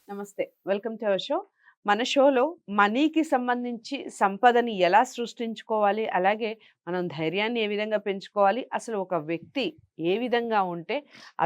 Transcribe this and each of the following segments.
నమస్తే. Welcome to our show. మన షోలో మనీకి సంబంధించి సంపదని ఎలా సృష్టించుకోవాలి, అలాగే మనం ధైర్యాన్ని ఏ విధంగా పెంచుకోవాలి, అసలు ఒక వ్యక్తి ఏ విధంగా ఉంటే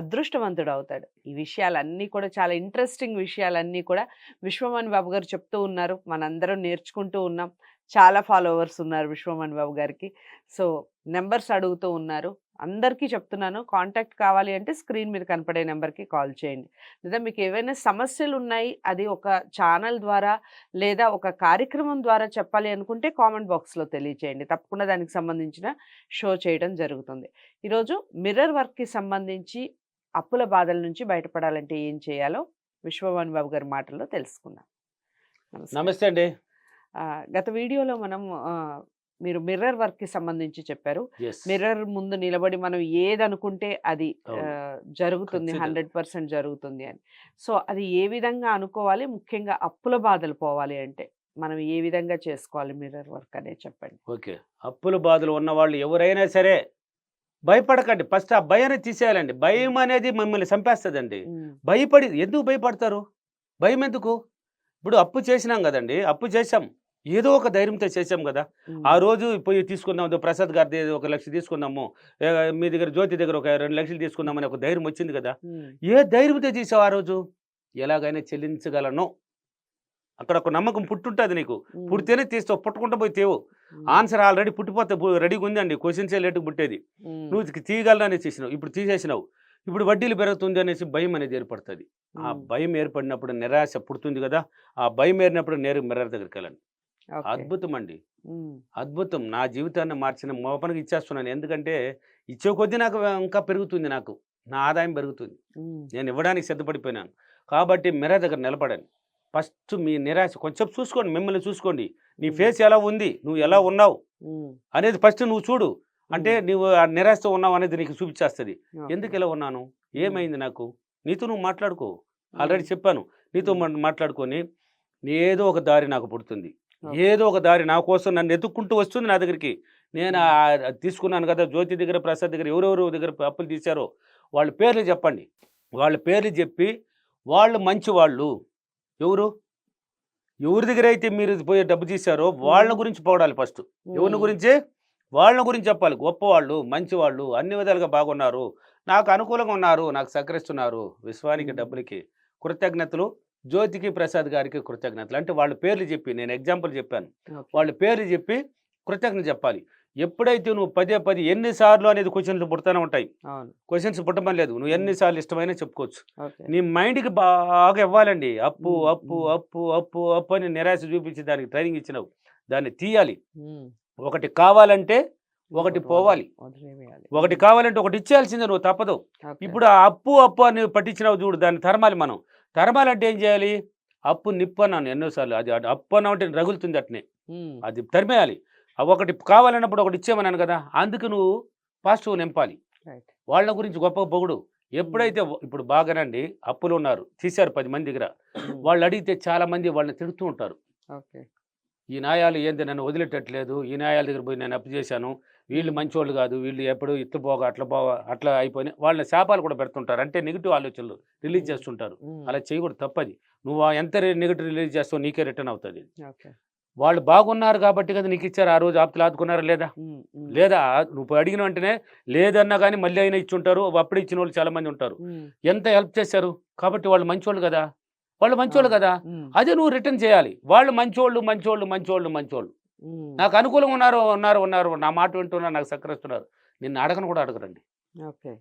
అదృష్టవంతుడవుతాడు. ఈ విషయాలన్నీ కూడా చాలా ఇంట్రెస్టింగ్ విషయాలన్నీ కూడా విశ్వమణి బాబు గారు చెప్తూ ఉన్నారు. మనందరం నేర్చుకుంటూ ఉన్నాం. చాలా ఫాలోవర్స్ ఉన్నారు విశ్వమణి బాబు గారికి. సో, నంబర్స్ అడుగుతూ ఉన్నారు. అందరికీ చెప్తున్నాను, కాంటాక్ట్ కావాలి అంటే స్క్రీన్ మీద కనపడే నెంబర్‌కి కాల్ చేయండి. లేదా మీకు ఏవైనా సమస్యలున్నాయి, అది ఒక ఛానల్ ద్వారా లేదా ఒక కార్యక్రమం ద్వారా చెప్పాలి అనుకుంటే కామెంట్ బాక్స్‌లో తెలియచేయండి. తప్పకుండా దానికి సంబంధించిన షో చేయడం జరుగుతుంది. ఈరోజు మిర్రర్ వర్క్‌కి సంబంధించి అప్పుల బాధల నుంచి బయటపడాలంటే ఏం చేయాలో విశ్వవాణి బాబు గారి మాటల్లో తెలుసుకుందాం. నమస్కారం. నమస్తే అండి. గత వీడియోలో మనం మీరు మిర్రర్ వర్క్‌కి సంబంధించి చెప్పారు. యెస్. మిర్రర్ ముందు నిలబడి మనం ఏదనుకుంటే అది అవును. జరుగుతుంది. ఖచ్చితంగా. 100% జరుగుతుంది అని. సో, అది ఏ విధంగా అనుకోవాలి? ముఖ్యంగా అప్పుల బాధలు పోవాలి అంటే, మనం ఏ విధంగా చేసుకోవాలి మిర్రర్ వర్క్ అనేది చెప్పండి? ఓకే. అప్పుల బాధలు ఉన్నవాళ్ళు ఎవరైనా సరే భయపడకండి. ఫస్ట్ ఆ భయాన్ని తీసేయాలండి. హ్మ్. భయం అనేది మిమ్మల్ని చంపేస్తదండి. హ్మ్. భయపడి ఎందుకు భయపడతారు? భయం ఎందుకు? ఇప్పుడు అప్పు చేసినాం గదండీ! అప్పు చేశాం. ఏదో ఒక ధైర్యంతో చేశాం గదా! ఆ హ్మ్. రోజు పోయి తీసుకుందాం. ప్రసాద్ గారిది 1,00,000 తీసుకుందాము. మీ దగ్గర జ్యోతి దగ్గర ఒక 2,00,000 తీసుకుందామని ఒక ధైర్యం వచ్చింది గదా! హ్మ్. ఏ ధైర్యంతో చేసావు ఆ రోజు? ఎలాగైనా చెల్లించగలను. అక్కడ ఒక నమ్మకం పుట్టుంటది నీకు. హ్మ్. పుడితేనే తీస్తావు. పుట్టకుండా పోయి తేవు. హ్మ్. ఆన్సర్ ఆల్రెడీ పుట్టిపోతే రెడీగా ఉందండి. క్వెషన్సే లేట్‌గా పుట్టేది. హ్మ్. నువ్వు తీయగలను చేసినావు. ఇప్పుడు తీసేసినావు. ఇప్పుడు వడ్డీలు పెరుగుతుంది అనేసి భయం అనేది ఏర్పడుతది. ఆ హ్మ్. భయం ఏర్పడినప్పుడు నిరాశ పుడుతుంది గదా! ఆ భయం ఏరినప్పుడు నేరుగా మిర్రర్ దగ్గరికెళ్ళండి. ఓకే. అద్భుతం అండి. హ్మ్. అద్భుతం. నా జీవితాన్ని మార్చిన మోపనకి ఇచ్చేస్తున్నాను. ఎందుకంటే ఇచ్చే కొద్దీ నాకు ఇంకా పెరుగుతుంది నాకు. నా ఆదాయం పెరుగుతుంది. హ్మ్. నేను ఇవ్వడానికి సిద్ధపడిపోయినాను. కాబట్టి మిర్రర్ దగ్గర నిలబడండి. ఫస్ట్ మీ నిరాశ కొంచెం చూసుకోండి. మిమ్మల్ని చూసుకోండి. నీ హ్మ్. ఫేస్ ఎలా ఉంది? నువ్వు ఎలా హ్మ్. ఉన్నావు? హ్మ్. అనేది ఫస్ట్ నువ్వు చూడు. అంటే హ్మ్. నువ్వు ఆ నిరాశతో ఉన్నావు అనేది నీకు చూపిచ్చేస్తది. ఓకే. ఎందుకు ఇలా ఉన్నాను? హ్మ్. ఏమైంది నాకు? నీతో నువ్వు మాట్లాడుకో. హ్మ్. ఆల్రెడీ చెప్పాను. నీతో హ్మ్. మాట్లాడుకొని ఏదో ఒక దారి నాకు పుడుతుంది. ఓకే. ఏదో ఒక దారి నా కోసం నన్ను ఎతుక్కుంటూ వస్తుంది నా దగ్గరికి. నేను హ్మ్. తీసుకున్నాను కదా! జ్యోతి దగ్గర, ప్రసాద్ దగ్గర ఎవరెవరు దగ్గర అప్పులు తీశారో వాళ్ళ పేర్లు చెప్పండి. వాళ్ళ పేర్లు చెప్పి వాళ్ళు మంచివాళ్ళు. ఎవరు? ఎవరి దగ్గరైతే మీరు పోయి డబ్బు తీశారో వాళ్ళ హ్మ్. గురించి పొగడాలి ఫస్టు. ఎవరిని హ్మ్. గురించి? వాళ్ళ గురించి చెప్పాలి. గొప్పవాళ్ళు, మంచివాళ్ళు, అన్ని విధాలుగా బాగున్నారు. నాకు అనుకూలంగా ఉన్నారు. నాకు సహకరిస్తున్నారు. విశ్వానికి, హ్మ్. డబ్బులకి కృతజ్ఞతలు. జ్యోతికి, ప్రసాద్ గారికి కృతజ్ఞతలు. అంటే వాళ్ళ పేర్లు చెప్పి నేను ఎగ్జాంపుల్ చెప్పాను. ఓకే. వాళ్ళ పేర్లు చెప్పి కృతజ్ఞత చెప్పాలి. ఎప్పుడైతే నువ్వు పదే పదే ఎన్ని సార్లు అనేది క్వెషన్‌లు పుడతానే ఉంటాయి. అవును. క్వెషన్స్ పుట్టమని లేదు. నువ్వు హ్మ్. ఎన్ని సార్లు ఇష్టమైనా చెప్పుకోవచ్చు. ఓకే. నీ మైండ్‌కి బాగా ఇవ్వాలండి. అప్పు, హ్మ్. అప్పు, హ్మ్. అప్పు, అప్పు, అప్పు అని నిరాశ చూపించి దానికి ట్రైనింగ్ ఇచ్చినావు. దాన్ని తీయాలి. హ్మ్. ఒకటి కావాలంటే ఒకటి ఇంకోటి పోవాలి. వదిలేయాలి. ఒకటి హ్మ్. కావాలంటే ఒకటి ఇచ్చేయాల్సిందే నువ్వు తప్పదు. ఓకే. ఇప్పుడు ఆ అప్పు, అప్పు అని పట్టించినావు చూడు దాన్ని తరమాలి మనం. తరమాలంటే ఏం చేయాలి? అప్పు నిప్పు అన్నాను ఎన్నో సార్లు. అది అది అప్పు అన్నావంటే రగులుతుంది అట్నే. హ్మ్. అది తరిమేయాలి. ఒకటి కావాలన్నప్పుడు ఒకటి ఇచ్చేయమన్నాను కదా! అందుకు నువ్వు పాజిటివ్ నింపాలి. రైట్. వాళ్ళ గురించి గొప్పగా పొగుడు. హ్మ్. ఎప్పుడైతే ఇప్పుడు బాగానండి అప్పులున్నారు. తీశారు 10 మంది దగ్గర. హ్మ్. వాళ్ళడిగితే చాలామంది వాళ్ళని తిడుతూ ఉంటారు. ఓకే. ఈ న్యాయాలు ఏంది నన్ను వదిలేటట్లేదు. ఈ న్యాయాల దగ్గర పోయి నేను అప్పు చేశాను. వీళ్ళు హ్మ్. మంచోళ్ళు గాదు. వీళ్ళు ఎప్పుడు ఇట్ల పోగా, అట్లా పోగా, అట్లా అయిపోయినాయి. వాళ్ళని శాపాలు కూడా పెడుతుంటారు. అంటే నెగెటివ్ ఆలోచనలు రిలీజ్ హ్మ్. చేస్తుంటారు. హ్మ్. అలా చేయకూడదు తప్పది. నువ్వు ఎంత నెగెటివ్ రిలీజ్ చేస్తావో నీకే రిటర్న్ అవుతది. ఓకే. వాళ్ళు బాగున్నారు కాబట్టి కదా నీకిచ్చారు. ఆ రోజు ఆప్తులు ఆదుకున్నారా లేదా? హ్మ్. హ్మ్. లేదా నువ్వు అడిగిన వెంటనే లేదన్నా గాని మళ్ళీ అయినా ఇచ్చుంటారు. అప్పుడే ఇచ్చినోళ్ళు చాలా మంది ఉంటారు. హ్మ్. ఎంత హెల్ప్ చేశారు? కాబట్టి వాళ్ళు మంచోళ్ళు గదా! వాళ్ళు మంచోళ్ళు అవును. గదా! హ్మ్. అదే నువ్వు రిటర్న్ చేయాలి. వాళ్ళు మంచోళ్ళు, మంచోళ్ళు, మంచోళ్ళు, మంచోళ్ళు. హ్మ్. నాకు అనుకూలంగా ఉన్నారు. నా మాట వింటున్నారు. నాకు సహకరిస్తున్నారు. నిన్ను అడగను కూడా అడగరండి. ఓకే.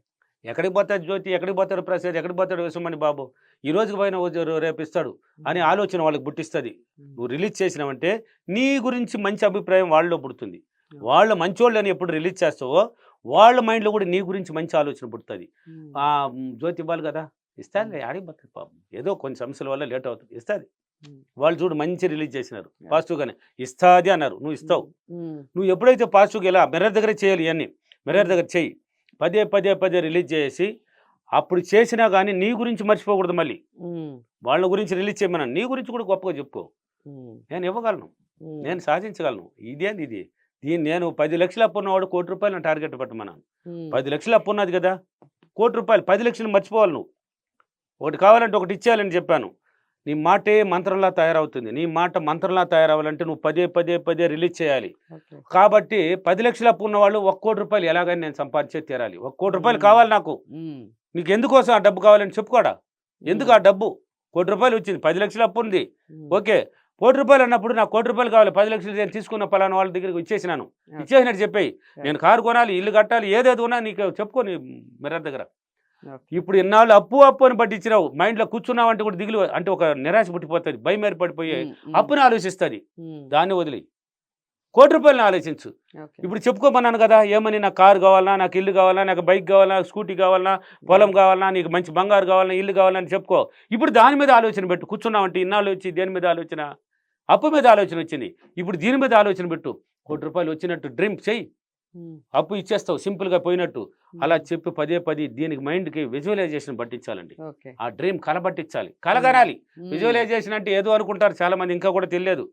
ఎక్కడికి పోతాడు జ్యోతి? ఎక్కడికి పోతాడు ప్రసాద్? ఎక్కడికి పోతాడు విశ్వమణి బాబు? ఈ రోజుకి పోయిన రేపు ఇస్తాడు అనే హ్మ్. ఆలోచన వాళ్ళకి పుట్టిస్తది. హ్మ్. నువ్వు రిలీజ్ చేసినావంటే నీ గురించి మంచి అభిప్రాయం వాళ్ళలో పుడుతుంది. ఓకే. వాళ్ళు మంచోళ్ళని ఎప్పుడు రిలీజ్ చేస్తావో వాళ్ళ మైండ్‌లో కూడా నీ గురించి మంచి ఆలోచన పుడతది. హ్మ్. జ్యోతి ఇవ్వాలి గదా! హ్మ్. ఇస్తాదిలే యాడికి పోతది పాపం. ఏదో కొన్ని సమస్యల వల్ల లేట్ అవుతది. ఇస్తాది. హ్మ్. వాళ్ళు చూడు మంచి రిలీజ్ చేసినారు. ఓకే. పాజిటివ్‌గానే. ఇస్తాది అన్నారు. నువ్వు ఇస్తావు. హ్మ్. హ్మ్. నువ్వు ఎప్పుడైతే పాజిటివ్‌గా ఇలా మిర్రర్ దగ్గరే చేయాలి ఇయన్నీ. మిర్రర్ హ్మ్. దగ్గర చెయ్యి. పదే, పదే, పదే రిలీజ్ చేసేసి, అప్పుడు చేసినా గాని నీ గురించి మర్చిపోకూడదు మళ్ళీ. హ్మ్. వాళ్ళ గురించి రిలీజ్ చేయమన్నాను. నీ గురించి కూడా గొప్పగా చెప్పుకో. హ్మ్. నేను ఇవ్వగలను. హ్మ్. నేను సాధించగలను. ఇదేంది ఇది? నేను 10,00,000 అప్పున్నవాడు ₹1,00,00,000 నా టార్గెట్ పెట్టమన్నాను. హ్మ్. 10,00,000 అప్పున్నది గదా! ₹1,00,00,000 10,00,000 మర్చిపోవాలి నువ్వు. ఒకటి కావాలంటే ఒకటి ఇచ్చేయాలని చెప్పాను. నీ మాటే మంత్రంలా తయారవుతుంది. నీ మాట మంత్రంలా తయారవ్వాలంటే నువ్వు పదే పదే పదే రిలీజ్ చేయాలి. ఓకే. కాబట్టి 10 లక్షల అప్పు ఉన్నవాళ్ళు ₹1,00,00,000 ఎలాగైనా నేను సంపాదించే తీరాలి. ₹1,00,00,000 హ్మ్. కావాలి నాకు. హ్మ్. నీకు ఎందుకోసం ఆ డబ్బు కావాలని చెప్పుకోడా. ఎందుకు ఆ హ్మ్. డబ్బు? ₹1,00,00,000 వచ్చింది. 10 లక్షల అప్పు ఉంది. హ్మ్. ఓకే. ₹1,00,00,000 అన్నప్పుడు నాకు ₹1,00,00,000 కావాలి. 10 లక్షలు నేను తీసుకున్న పలానా వాళ్ళ దగ్గరికి ఇచ్చేసినాను. ఓకే. ఇచ్చేసినట్టు చెప్పేయి. రైట్. నేను కారు కొనాలి, ఇల్లు కట్టాలి, ఏదేది ఉన్నా నీకు చెప్పుకో నీ మిర్రర్ దగ్గర. ఓకే. ఇప్పుడు ఇన్నాళ్ళు అప్పు అప్పు అని పట్టించినావు. మైండ్‌లో కూర్చున్నావంటే కూడా దిగులు అంటే ఒక నిరాశ పుట్టిపోతది. భయం ఏర్పడిపోయి హ్మ్. హ్మ్. అప్పుని ఆలోచిస్తది. హ్మ్. దాన్ని వదిలేయి. ₹1,00,00,000 ఆలోచించు. ఓకే. ఇప్పుడు చెప్పుకోమన్నాను కదా! ఏమని నాకు కారు కావాలనా, నాకు ఇల్లు కావాలనా, నాకు బైక్ కావాలనా, స్కూటీ కావాలనా, పొలం హ్మ్. కావాలనా, నీకు మంచి బంగారు కావాలనా, ఇల్లు కావాలనా అని చెప్పుకో. ఇప్పుడు దాని మీద ఆలోచన పెట్టు. కూర్చున్నావంటే ఇన్నాళ్ళు వచ్చి దేని మీద ఆలోచన? అప్పు మీద ఆలోచన వచ్చింది. ఇప్పుడు దీని మీద ఆలోచన పెట్టు. ₹1,00,00,000 వచ్చినట్టు డ్రీమ్ చెయ్యి. హ్మ్. అప్పు ఇచ్చేస్తావు సింపుల్‌గా పోయినట్టు. అలా హ్మ్. చెప్పి పదే పదే దీనికి మైండ్‌కి విజువలైజేషన్ పట్టించాలండి. ఓకే. ఆ డ్రీమ్ కలబట్టించాలి. కల హ్మ్. కనాలి. హ్మ్. విజువలైజేషన్ అంటే ఏదో అనుకుంటారు చాలామంది ఇంకా కూడా తెలియలేదు.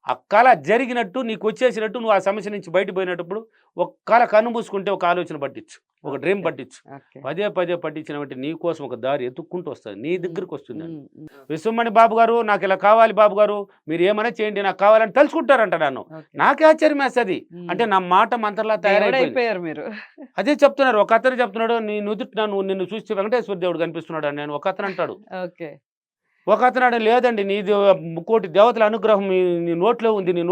ఆ కల జరిగినట్టు నీకొచ్చేసినట్టు నువ్వు ఆ సమస్య నుంచి బయటపోయినప్పుడు ఒక కల కన్ను మూసుకుంటే ఒక ఆలోచన పట్టించు. ఒక డ్రీమ్ ఓకే. పట్టించు. ఓకే. పదే పదే పట్టించినావంటే నీ కోసం ఒక దారి ఎతుక్కుంటూ వస్తది. నీ హ్మ్. దగ్గరకొస్తుందండి. హ్మ్. హ్మ్. విశ్వమణి బాబు గారు నాకిలా కావాలి బాబు గారు. మీరు ఏమైనా చేయండి నాకు కావాలని తలుచుకుంటారంట నన్ను. ఓకే. నాకే ఆశ్చర్యమేస్తది. హ్మ్. అంటే నా మాట మంత్రంలా తయారైపోయింది. దేవుడైపోయారు మీరు. అదే చెప్తున్నారు. ఒకతను చెప్తున్నాడు, "నీ నుదుటిన నిన్ను చూస్తే వెంకటేశ్వర దేవుడు కనిపిస్తున్నాడని" నేను ఒకతను అంటాడు. ఓకే. ఒకతనాడు లేదండి నీది ముక్కోటి దేవతల అనుగ్రహం నీ నోట్లో ఉంది. నీ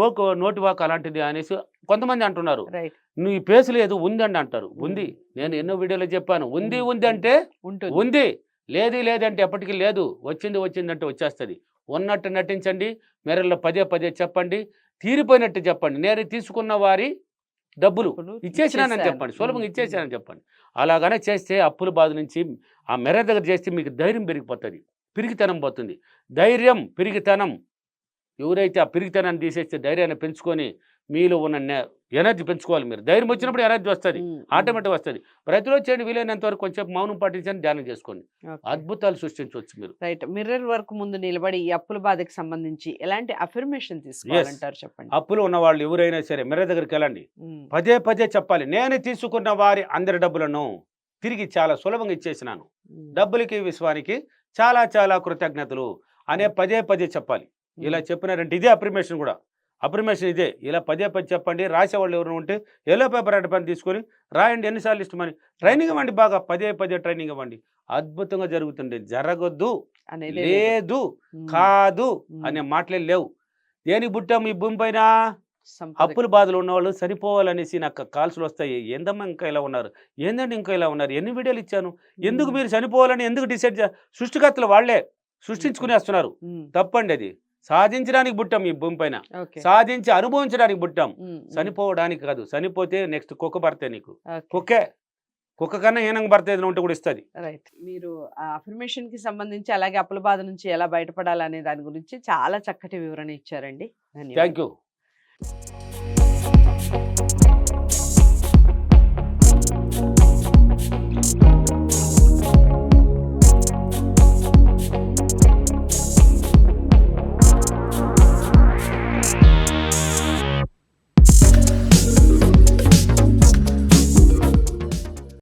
నోటి వాక్ అలాంటిది అనేసి కొంతమంది అంటున్నారు. రైట్. నీ ఫేస్ లేదు ఉందండి అంటారు. హ్మ్. ఉంది. నేను హ్మ్. ఎన్నో వీడియోలో చెప్పాను. ఉంది హ్మ్. ఉంది హ్మ్. అంటే ఉంటుంది. ఉంది. లేదు లేదంటే ఎప్పటికి లేదు. వచ్చింది వచ్చిందంటే వచ్చేస్తది. ఉన్నట్టు నటించండి. మిర్రర్‌లో పదే పదే చెప్పండి. తీరిపోయినట్టు చెప్పండి. నేను తీసుకున్న వారి డబ్బులు అప్పుడు ఇచ్చేసినానని ఇచ్చేసాను. చెప్పండి. హ్మ్. సులభంగా హ్మ్. ఇచ్చేసానని చెప్పండి. అలాగనే చేస్తే అప్పుల బాధ నుంచి ఆ మిర్రర్ దగ్గర చేస్తే మీకు ధైర్యం పెరిగిపోతది. పిరికితనం పోతుంది. ధైర్యం, పిరికితనం ఎవరైతే ఆ పిరికితనాన్ని తీసేస్తే ధైర్యాన్ని పెంచుకొని మీలో ఉన్న ఎనర్జీ పెంచుకోవాలి మీరు. ధైర్యం హ్మ్. వచ్చినప్పుడు ఎనర్జీ వస్తది. హ్మ్. హ్మ్. ఆటోమేటిక్‌గా వస్తది. ప్రతిరోజు చేయండి వీలైనంత వరకు కొంచెం మౌనం పాటించండి, ధ్యానం చేసుకోండి. ఓకే. అద్భుతాలు సృష్టించవచ్చు మీరు. రైట్. మిర్రర్ వర్క్ ముందు నిలబడి ఈ అప్పుల బాధకి సంబంధించి ఎలాంటి అఫర్మేషన్ యెస్. తీసుకోవాలంటారు చెప్పండి? అప్పులు ఉన్నవాళ్ళు ఎవరైనా సరే మిర్రర్ దగ్గరికెళ్ళండి. హ్మ్. పదే పదే చెప్పాలి. నేను తీసుకున్న వారి అందరి డబ్బులను తిరిగి చాలా సులభంగా ఇచ్చేసినాను. హ్మ్. డబ్బులకి, విశ్వానికి చాలా చాలా కృతజ్ఞతలు అనే రైట్. పదే పదే చెప్పాలి. ఇలా హ్మ్. చెప్పినారంటే ఇదే అఫర్మేషన్ కూడా. అఫర్మేషన్ ఇదే. ఇలా పదే పదే చెప్పండి. రాసేవాళ్ళు ఎవరైనా ఉంటే యెల్లో పేపర్, రెడ్ పెన్ తీసుకొని రాయండి ఎన్ని సార్లు ఇష్టమని. Training okay. ఇవ్వండి బాగా. పదే పదే ట్రైనింగ్ ఇవ్వండి. అద్భుతంగా జరుగుతుంది. జరగొద్దు, అనేదే లేదు. లేదు, హ్మ్. కాదు హ్మ్. అనే మాటలే లేవు. దేనికి పుట్టాము ఈ భూమి పైన? సంపదకి. అప్పుల బాధలు ఉన్నవాళ్ళు చనిపోవాలనేసి నాకు కాల్స్‌లొస్తాయి. ఏందమ్మా ఇంకా ఇలా ఉన్నారు? ఏందండి ఇంకా ఇలా ఉన్నారు? ఎన్ని వీడియోలు ఇచ్చాను? ఎందుకు హ్మ్. మీరు చనిపోవాలని ఎందుకు డిసైడ్ సృష్టికర్తలు వాళ్ళే ఓకే. సృష్టించుకునేస్తున్నారు. హ్మ్. తప్పండి అది. సాధించడానికి పుట్టాం ఈ భూమి పైన. ఓకే. సాధించి అనుభవించడానికి పుట్టాం. హ్మ్. హ్మ్. చనిపోవడానికి కాదు. చనిపోతే నెక్స్ట్ కుక్క భర్తే నీకు. ఓకే. కుక్కే. కుక్క కన్నా హీనంగా భర్త ఏదైనా ఉంటే కూడా ఇస్తది. రైట్. మీరు ఆ అఫర్మేషన్‌కి సంబంధించి అలాగే అప్పుల బాధ నుంచి ఎలా బయటపడాలనే దాని గురించి చాలా చక్కటి వివరణ ఇచ్చారండి. థాంక్ ధన్యవాదాలు. యూ.